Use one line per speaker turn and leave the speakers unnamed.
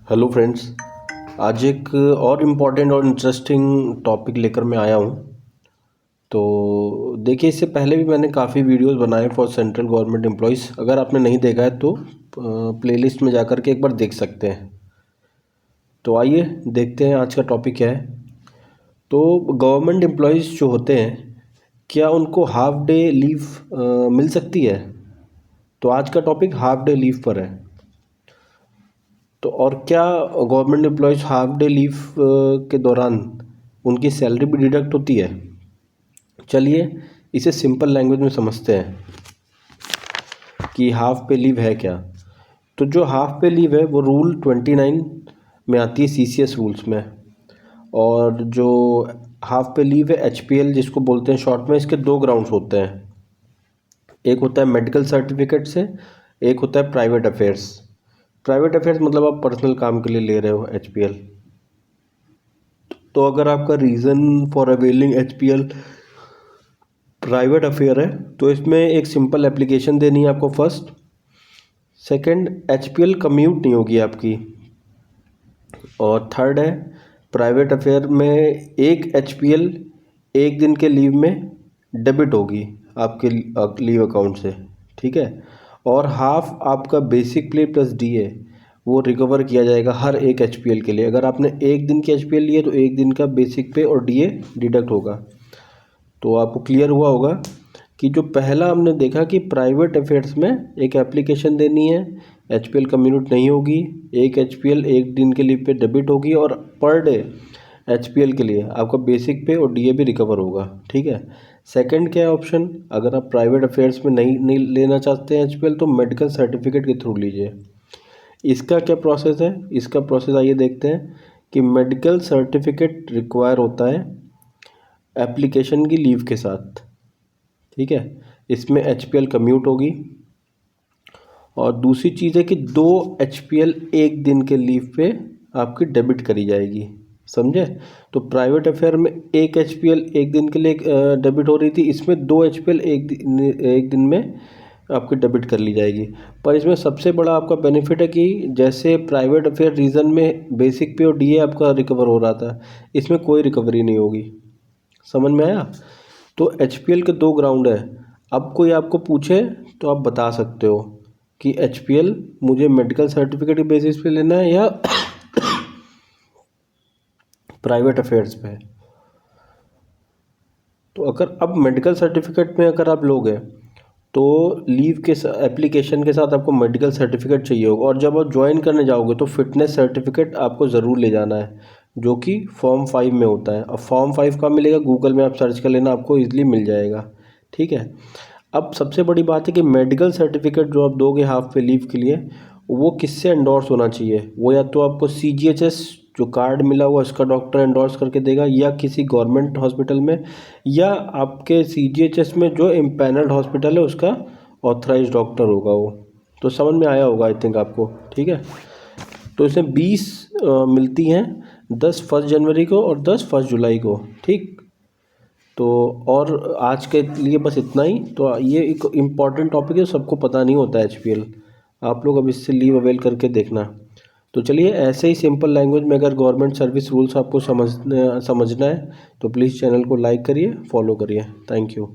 Hello friends. आज एक और इम्पॉर्टेंट और इंटरेस्टिंग टॉपिक लेकर मैं आया हूँ। तो देखिए, इससे पहले भी मैंने काफ़ी वीडियोस बनाए फॉर सेंट्रल गवर्नमेंट एम्प्लॉयज़। अगर आपने नहीं देखा है तो प्लेलिस्ट में जाकर के एक बार देख सकते हैं। तो आइए देखते हैं आज का टॉपिक क्या है। तो गवर्नमेंट एम्प्लॉयज़ जो होते हैं, क्या उनको हाफ डे लीव मिल सकती है? तो आज का टॉपिक हाफ डे लीव पर है। तो और क्या government employees half day leave के दौरान उनकी सैलरी भी डिडक्ट होती है? चलिए इसे सिंपल लैंग्वेज में समझते हैं कि हाफ पे लीव है क्या। तो जो हाफ पे लीव है वो रूल 29 में आती है, CCS रूल्स में। और जो हाफ पे लीव है HPL जिसको बोलते हैं शॉर्ट में, इसके दो ग्राउंड्स होते हैं। एक होता है मेडिकल सर्टिफिकेट से, एक होता है प्राइवेट अफेयर्स। प्राइवेट अफेयर्स मतलब आप पर्सनल काम के लिए ले रहे हो HPL। तो अगर आपका reason for availing HPL private affair है तो इसमें एक सिंपल एप्लीकेशन देनी है आपको फर्स्ट। सेकंड, HPL कम्यूट नहीं होगी आपकी। और थर्ड है, प्राइवेट अफेयर में एक HPL एक दिन के लीव में डेबिट होगी आपके लीव अकाउंट से, ठीक है। और हाफ आपका बेसिक पे प्लस DA वो रिकवर किया जाएगा हर एक HPL के लिए। अगर आपने एक दिन की HPL ली है तो एक दिन का बेसिक पे और DA डिडक्ट होगा। तो आपको क्लियर हुआ होगा कि जो पहला हमने देखा कि प्राइवेट अफेयर्स में एक एप्लीकेशन देनी है, HPL कम्यूट नहीं होगी, एक HPL एक दिन के लीव पे डेबिट होगी, और पर डे HPL के लिए आपका बेसिक पे और DA भी रिकवर होगा, ठीक है। सेकंड क्या है ऑप्शन, अगर आप प्राइवेट अफेयर्स में नहीं लेना चाहते हैं HPL तो मेडिकल सर्टिफिकेट के थ्रू लीजिए। इसका क्या प्रोसेस है, इसका प्रोसेस आइए देखते हैं कि मेडिकल सर्टिफिकेट रिक्वायर होता है एप्लीकेशन की लीव के साथ, ठीक है। इसमें HPL कम्यूट होगी। और दूसरी चीज़ है कि 2 HPL एक दिन के लीव पे आपकी डेबिट करी जाएगी, समझे। तो प्राइवेट अफेयर में एक HPL एक दिन के लिए डेबिट हो रही थी, इसमें 2 HPL एक दिन में आपकी डेबिट कर ली जाएगी। पर इसमें सबसे बड़ा आपका बेनिफिट है कि जैसे प्राइवेट अफेयर रीज़न में बेसिक पे और DA आपका रिकवर हो रहा था, इसमें कोई रिकवरी नहीं होगी। समझ में आया। तो HPL के दो ग्राउंड है। अब कोई आपको पूछे तो आप बता सकते हो कि HPL मुझे मेडिकल सर्टिफिकेट के बेसिस पे लेना है या प्राइवेट अफेयर्स पे। तो अगर अब मेडिकल सर्टिफिकेट में अगर आप लोगे तो लीव के एप्लीकेशन के साथ आपको मेडिकल सर्टिफिकेट चाहिए होगा। और जब आप ज्वाइन करने जाओगे तो फिटनेस सर्टिफिकेट आपको ज़रूर ले जाना है, जो कि फॉर्म 5 में होता है। अब फॉर्म 5 का मिलेगा, गूगल में आप सर्च कर लेना, आपको ईजिली मिल जाएगा, ठीक है। अब सबसे बड़ी बात है कि मेडिकल सर्टिफिकेट जो आप दोगे हाफ पे लीव के लिए, वो किससे एंडोर्स होना चाहिए। वो या तो आपको CGHS जो कार्ड मिला हुआ उसका डॉक्टर एंडोर्स करके देगा, या किसी गवर्नमेंट हॉस्पिटल में, या आपके CGHS में जो एम्पैनल्ड हॉस्पिटल है उसका ऑथराइज डॉक्टर होगा वो। तो समझ में आया होगा आई थिंक आपको, ठीक है। तो इसमें 20 मिलती हैं, 10 1 जनवरी को और 10 1 जुलाई को, ठीक। तो और आज के लिए बस इतना ही। तो ये एक इम्पॉर्टेंट टॉपिक है, सबको पता नहीं होता है HPL। आप लोग अब इससे लीव अवेल करके देखना। तो चलिए, ऐसे ही सिंपल लैंग्वेज में अगर गवर्नमेंट सर्विस रूल्स आपको समझना है तो प्लीज़ चैनल को लाइक करिए, फॉलो करिए। Thank you.